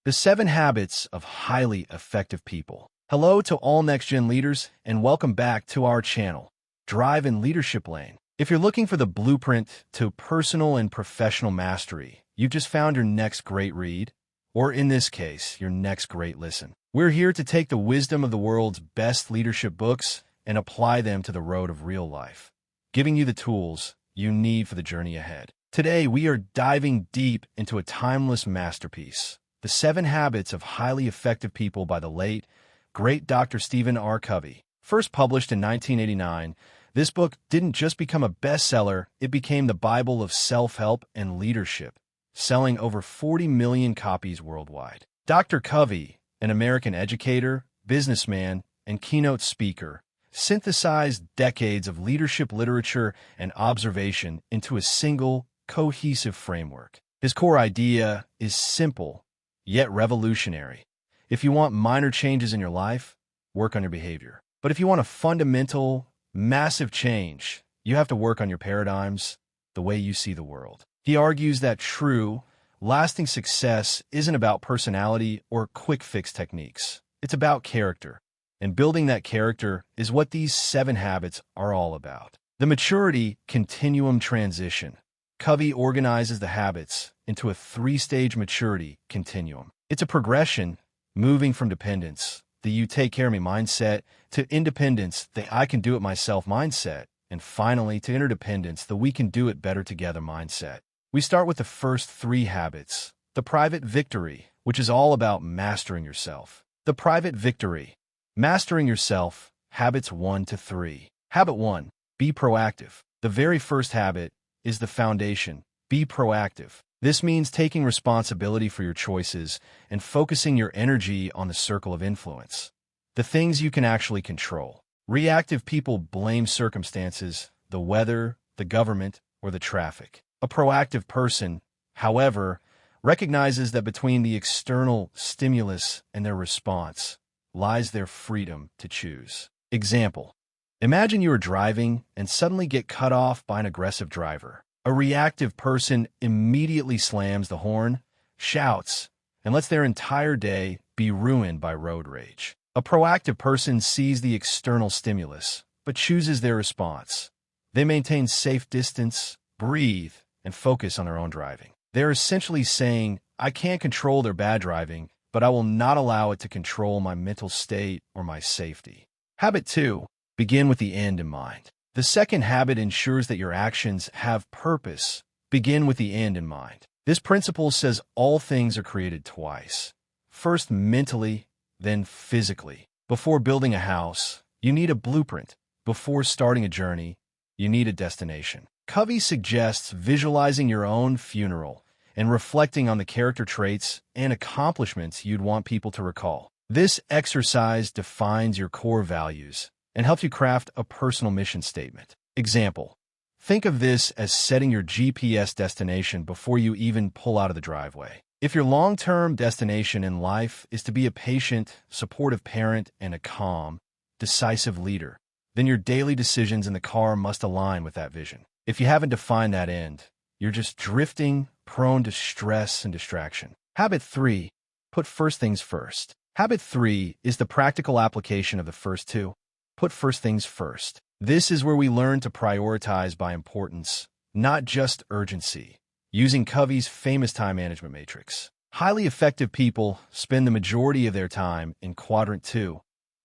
The 7 Habits of Highly Effective People. Hello to all next-gen leaders, and welcome back to our channel, Drive in Leadership Lane. If you're looking for the blueprint to personal and professional mastery, you've just found your next great read, or in this case, your next great listen. We're here to take the wisdom of the world's best leadership books and apply them to the road of real life, giving you the tools you need for the journey ahead. Today, we are diving deep into a timeless masterpiece, The 7 Habits of Highly Effective People by the late, great Dr. Stephen R. Covey. First published in 1989, this book didn't just become a bestseller, it became the Bible of self-help and leadership, selling over 40 million copies worldwide. Dr. Covey, an American educator, businessman, and keynote speaker, synthesized decades of leadership literature and observation into a single, cohesive framework. His core idea is simple, yet revolutionary. If you want minor changes in your life, work on your behavior. But if you want a fundamental, massive change, you have to work on your paradigms, the way you see the world. He argues that true, lasting success isn't about personality or quick-fix techniques. It's about character. And building that character is what these 7 habits are all about. The maturity continuum transition. Covey organizes the habits into a 3-stage maturity continuum. It's a progression, moving from dependence, the you take care of me mindset, to independence, the I can do it myself mindset, and finally to interdependence, the we can do it better together mindset. We start with the first 3 habits. The private victory, which is all about mastering yourself. The private victory. Mastering yourself, habits 1 to 3. Habit 1, be proactive. The very first habit is the foundation. Be proactive. This means taking responsibility for your choices and focusing your energy on the circle of influence, the things you can actually control. Reactive people blame circumstances, the weather, the government, or the traffic. A proactive person, however, recognizes that between the external stimulus and their response lies their freedom to choose. Example: imagine you are driving and suddenly get cut off by an aggressive driver. A reactive person immediately slams the horn, shouts, and lets their entire day be ruined by road rage. A proactive person sees the external stimulus, but chooses their response. They maintain safe distance, breathe, and focus on their own driving. They're essentially saying, I can't control their bad driving, but I will not allow it to control my mental state or my safety. Habit 2, begin with the end in mind. The second habit ensures that your actions have purpose. Begin with the end in mind. This principle says all things are created twice. First mentally, then physically. Before building a house, you need a blueprint. Before starting a journey, you need a destination. Covey suggests visualizing your own funeral and reflecting on the character traits and accomplishments you'd want people to recall. This exercise defines your core values and helps you craft a personal mission statement. Example: think of this as setting your GPS destination before you even pull out of the driveway. If your long-term destination in life is to be a patient, supportive parent and a calm, decisive leader, then your daily decisions in the car must align with that vision. If you haven't defined that end, you're just drifting, prone to stress and distraction. Habit 3, put first things first. Habit 3 is the practical application of the first 2. Put first things first. This is where we learn to prioritize by importance, not just urgency, using Covey's famous time management matrix. Highly effective people spend the majority of their time in quadrant 2,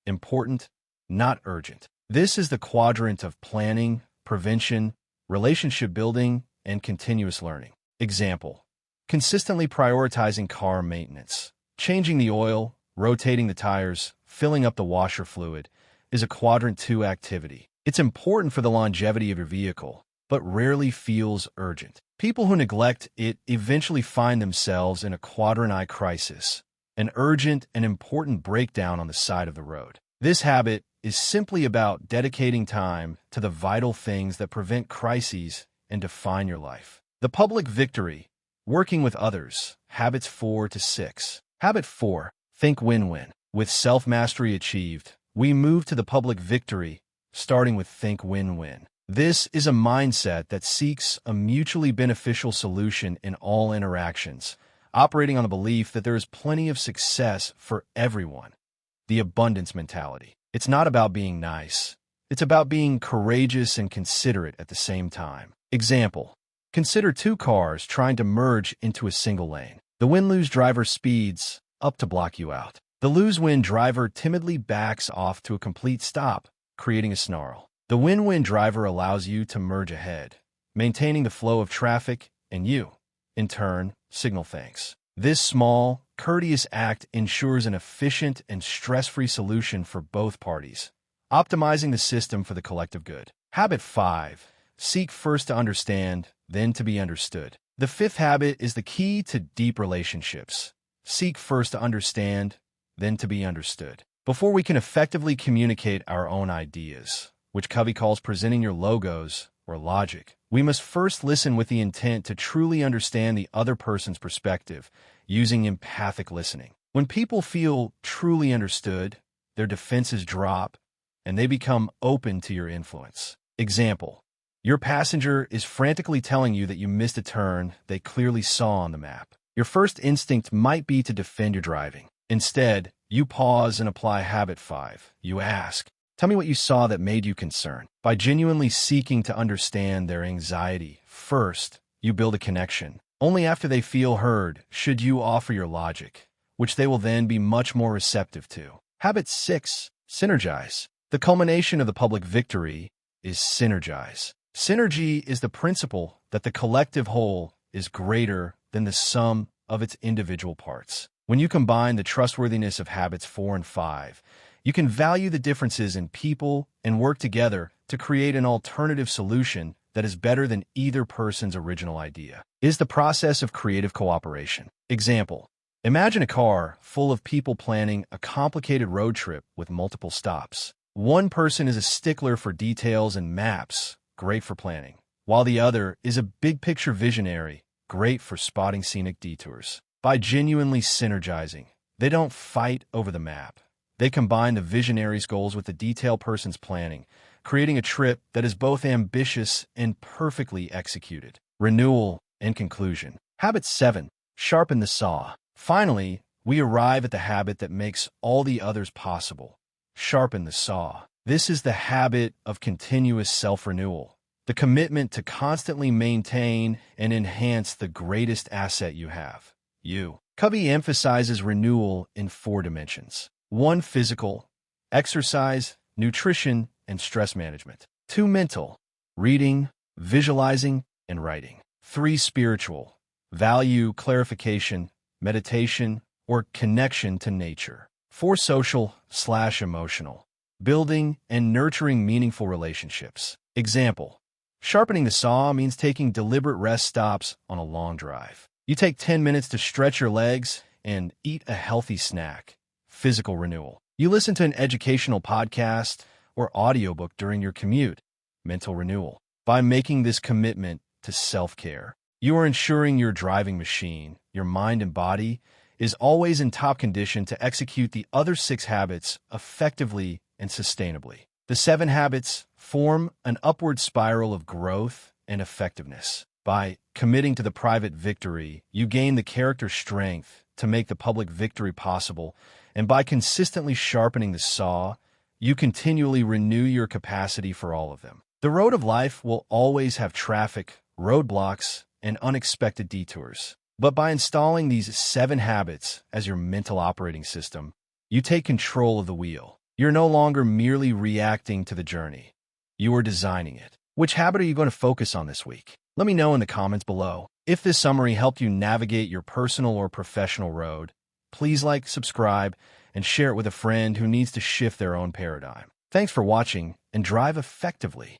important, not urgent. This is the quadrant of planning, prevention, relationship building, and continuous learning. Example: consistently prioritizing car maintenance. Changing the oil, rotating the tires, filling up the washer fluid is a quadrant 2 activity. It's important for the longevity of your vehicle, but rarely feels urgent. People who neglect it eventually find themselves in a quadrant I crisis, an urgent and important breakdown on the side of the road. This habit is simply about dedicating time to the vital things that prevent crises and define your life. The public victory, working with others, habits 4 to 6. Habit 4, think win-win. With self-mastery achieved, we move to the public victory, starting with think win-win. This is a mindset that seeks a mutually beneficial solution in all interactions, operating on the belief that there is plenty of success for everyone. The abundance mentality. It's not about being nice. It's about being courageous and considerate at the same time. Example. Consider two cars trying to merge into a single lane. The win-lose driver speeds up to block you out. The lose-win driver timidly backs off to a complete stop, creating a snarl. The win-win driver allows you to merge ahead, maintaining the flow of traffic, and you, in turn, signal thanks. This small, courteous act ensures an efficient and stress-free solution for both parties, optimizing the system for the collective good. Habit 5. Seek first to understand, then to be understood. The fifth habit is the key to deep relationships. Seek first to understand, then to be understood. Before we can effectively communicate our own ideas, which Covey calls presenting your logos or logic, we must first listen with the intent to truly understand the other person's perspective, using empathic listening. When people feel truly understood, their defenses drop, and they become open to your influence. Example. Your passenger is frantically telling you that you missed a turn they clearly saw on the map. Your first instinct might be to defend your driving. Instead, you pause and apply habit 5. You ask, "Tell me what you saw that made you concerned." By genuinely seeking to understand their anxiety first, you build a connection. Only after they feel heard should you offer your logic, which they will then be much more receptive to. Habit 6. Synergize. The culmination of the public victory is synergize. Synergy is the principle that the collective whole is greater than the sum of its individual parts. When you combine the trustworthiness of habits 4 and 5, you can value the differences in people and work together to create an alternative solution that is better than either person's original idea. Is the process of creative cooperation. Example. Imagine a car full of people planning a complicated road trip with multiple stops. One person is a stickler for details and maps, great for planning, while the other is a big-picture visionary, great for spotting scenic detours. By genuinely synergizing, they don't fight over the map. They combine the visionary's goals with the detail person's planning, creating a trip that is both ambitious and perfectly executed. Renewal and conclusion. Habit 7. Sharpen the saw. Finally, we arrive at the habit that makes all the others possible. Sharpen the saw. This is the habit of continuous self-renewal, the commitment to constantly maintain and enhance the greatest asset you have. You. Covey emphasizes renewal in 4 dimensions. 1. Physical, exercise, nutrition, and stress management. 2. Mental, reading, visualizing, and writing. 3. Spiritual, value, clarification, meditation, or connection to nature. 4. Social/emotional, building and nurturing meaningful relationships. Example. Sharpening the saw means taking deliberate rest stops on a long drive. You take 10 minutes to stretch your legs and eat a healthy snack. Physical renewal. You listen to an educational podcast or audiobook during your commute. Mental renewal. By making this commitment to self-care, you are ensuring your driving machine, your mind and body, is always in top condition to execute the other 6 habits effectively and sustainably. The 7 habits form an upward spiral of growth and effectiveness. By committing to the private victory, you gain the character strength to make the public victory possible, and by consistently sharpening the saw, you continually renew your capacity for all of them. The road of life will always have traffic, roadblocks, and unexpected detours. But by installing these 7 habits as your mental operating system, you take control of the wheel. You're no longer merely reacting to the journey. You are designing it. Which habit are you going to focus on this week? Let me know in the comments below. If this summary helped you navigate your personal or professional road, please like, subscribe, and share it with a friend who needs to shift their own paradigm. Thanks for watching, and drive effectively.